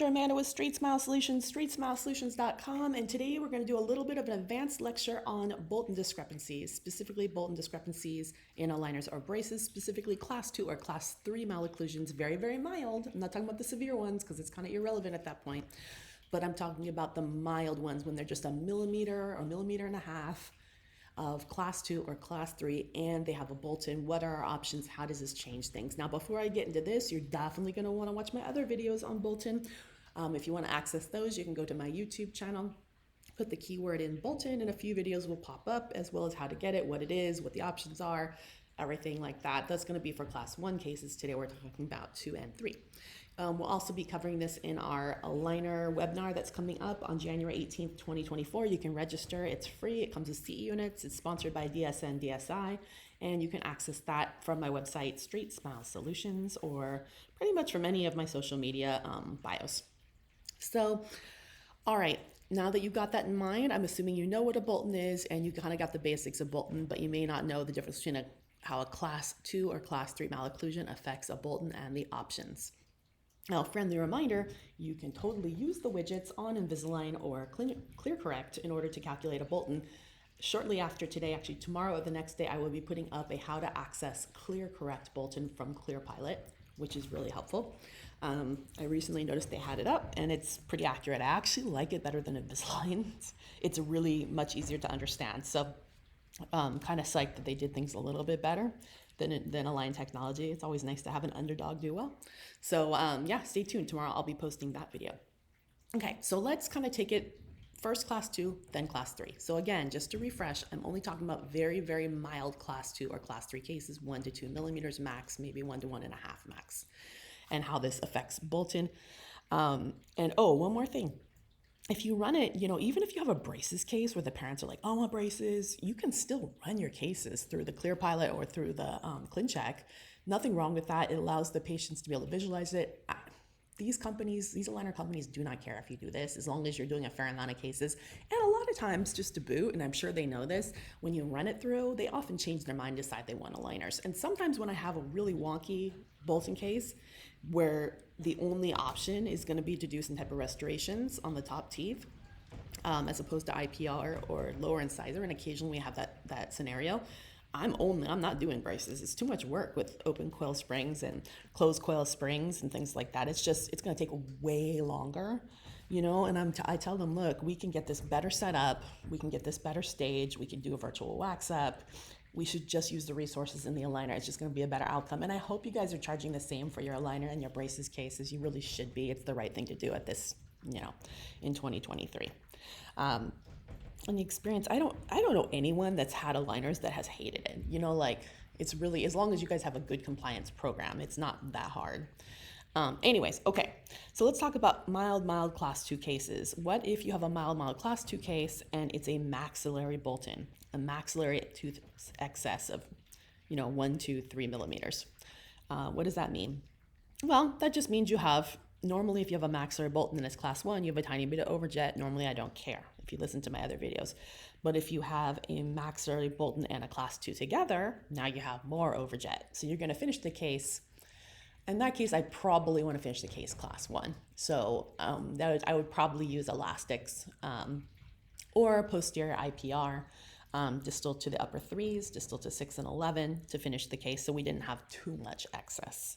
Dr. Amanda with Straightsmile Solutions, straightsmilesolutions.com, and today we're going to do a little bit of an advanced lecture on Bolton discrepancies, specifically Bolton discrepancies in aligners or braces, specifically class 2 or class 3 malocclusions, very, very mild. I'm not talking about the severe ones because it's kind of irrelevant at that point, but I'm talking about the mild ones when they're just a millimeter or millimeter and a half of class 2 or class 3 and they have a Bolton. What are our options? How does this change things? Now, before I get into this, you're definitely going to want to watch my other videos on Bolton. If you want to access those, you can go to my YouTube channel, put the keyword in Bolton, and a few videos will pop up, as well as how to get it, what it is, what the options are, everything like that. That's going to be for class 1 cases. Today we're talking about 2 and 3. We'll also be covering this in our aligner webinar that's coming up on January 18th, 2024. You can register. It's free. It comes with CE units. It's sponsored by DSN DSI, and you can access that from my website, Straightsmile Solutions, or pretty much from any of my social media bios. So, all right, now that you've got that in mind, I'm assuming you know what a Bolton is and you kind of got the basics of Bolton, but you may not know the difference between how a class 2 or class 3 malocclusion affects a Bolton and the options. Now, friendly reminder, you can totally use the widgets on Invisalign or ClearCorrect in order to calculate a Bolton. Shortly after today, actually tomorrow or the next day, I will be putting up a how to access ClearCorrect Bolton from ClearPilot, which is really helpful. I recently noticed they had it up and it's pretty accurate. I actually like it better than Invisalign. It's really much easier to understand. So kind of psyched that they did things a little bit better than Align Technology. It's always nice to have an underdog do well. So yeah, stay tuned. Tomorrow I'll be posting that video. Okay, so let's kind of take it first class 2, then class 3. So again, just to refresh, I'm only talking about very, very mild class 2 or class 3 cases, 1 to 2 millimeters max, maybe 1 to 1.5 max, and how this affects Bolton. And oh, one more thing. If you run it, even if you have a braces case where the parents are like, oh, I want braces, you can still run your cases through the ClearPilot or through the Clincheck. Nothing wrong with that. It allows the patients to be able to visualize it. These aligner companies do not care if you do this, as long as you're doing a fair amount of cases. And a lot of times, just to boot, and I'm sure they know this, when you run it through, they often change their mind, decide they want aligners. And sometimes when I have a really wonky Bolton case, where the only option is going to be to do some type of restorations on the top teeth, as opposed to IPR or lower incisor, and occasionally we have that scenario, I'm not doing braces. It's too much work with open coil springs and closed coil springs and things like that. It's going to take way longer, and I tell them, look, we can get this better set up. We can get this better stage. We can do a virtual wax up. We should just use the resources in the aligner. It's just going to be a better outcome. And I hope you guys are charging the same for your aligner and your braces cases. You really should be. It's the right thing to do at this, in 2023. And the experience, I don't know anyone that's had aligners that has hated it. It's really, as long as you guys have a good compliance program, it's not that hard. Anyways, okay, so let's talk about mild class 2 cases. What if you have a mild class 2 case and it's a maxillary Bolton, a maxillary tooth excess of, 1, 2, 3 millimeters? What does that mean? Well, that just means normally if you have a maxillary Bolton and it's class 1, you have a tiny bit of overjet. Normally I don't care if you listen to my other videos. But if you have a maxillary Bolton and a class 2 together, now you have more overjet. So you're gonna finish the case. In that case, I probably want to finish the case class 1. So I would probably use elastics or posterior IPR, distal to the upper 3s, distal to 6 and 11 to finish the case, so we didn't have too much excess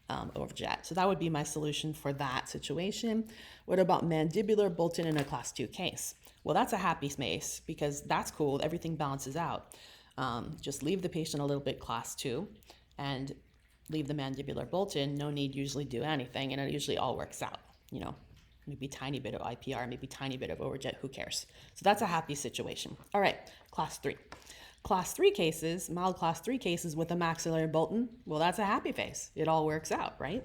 overjet. So that would be my solution for that situation. What about mandibular Bolton in a class 2 case? Well, that's a happy space because that's cool. Everything balances out. Just leave the patient a little bit class 2 and leave the mandibular Bolton. No need usually do anything, and it usually all works out. Maybe tiny bit of IPR, maybe tiny bit of overjet, who cares? So that's a happy situation. All right, class 3. Class 3 cases, mild class 3 cases with a maxillary Bolton, well, that's a happy face. It all works out, right?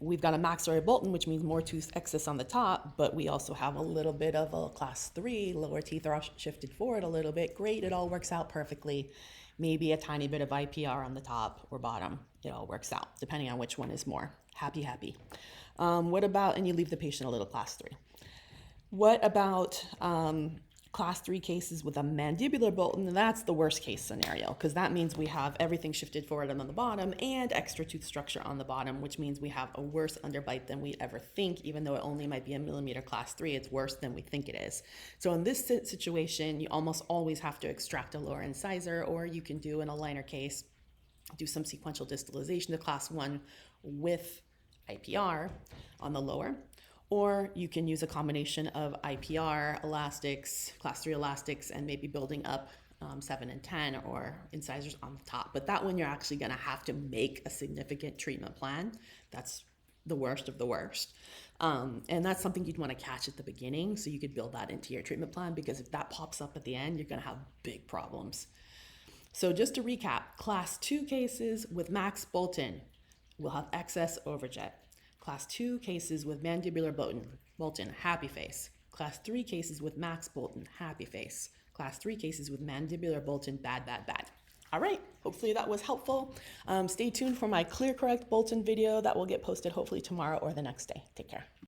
We've got a maxillary Bolton, which means more tooth excess on the top, but we also have a little bit of a class 3, lower teeth are shifted forward a little bit. Great, it all works out perfectly. Maybe a tiny bit of IPR on the top or bottom. It all works out, depending on which one is more. Happy. What about, and you leave the patient a little class 3. What about Class 3 cases with a mandibular Bolton, that's the worst case scenario, because that means we have everything shifted forward on the bottom and extra tooth structure on the bottom, which means we have a worse underbite than we ever think. Even though it only might be a millimeter class 3, it's worse than we think it is. So in this situation, you almost always have to extract a lower incisor, or you can do an aligner case, do some sequential distalization to class 1 with IPR on the lower. Or you can use a combination of IPR, elastics, class 3 elastics, and maybe building up 7 and 10 or incisors on the top. But that one, you're actually going to have to make a significant treatment plan. That's the worst of the worst. And that's something you'd want to catch at the beginning, so you could build that into your treatment plan, because if that pops up at the end, you're going to have big problems. So just to recap, class 2 cases with max Bolton will have excess overjet. Class 2 cases with mandibular Bolton, happy face. Class 3 cases with max Bolton, happy face. Class 3 cases with mandibular Bolton, bad, bad, bad. All right, hopefully that was helpful. Stay tuned for my ClearCorrect Bolton video that will get posted hopefully tomorrow or the next day. Take care.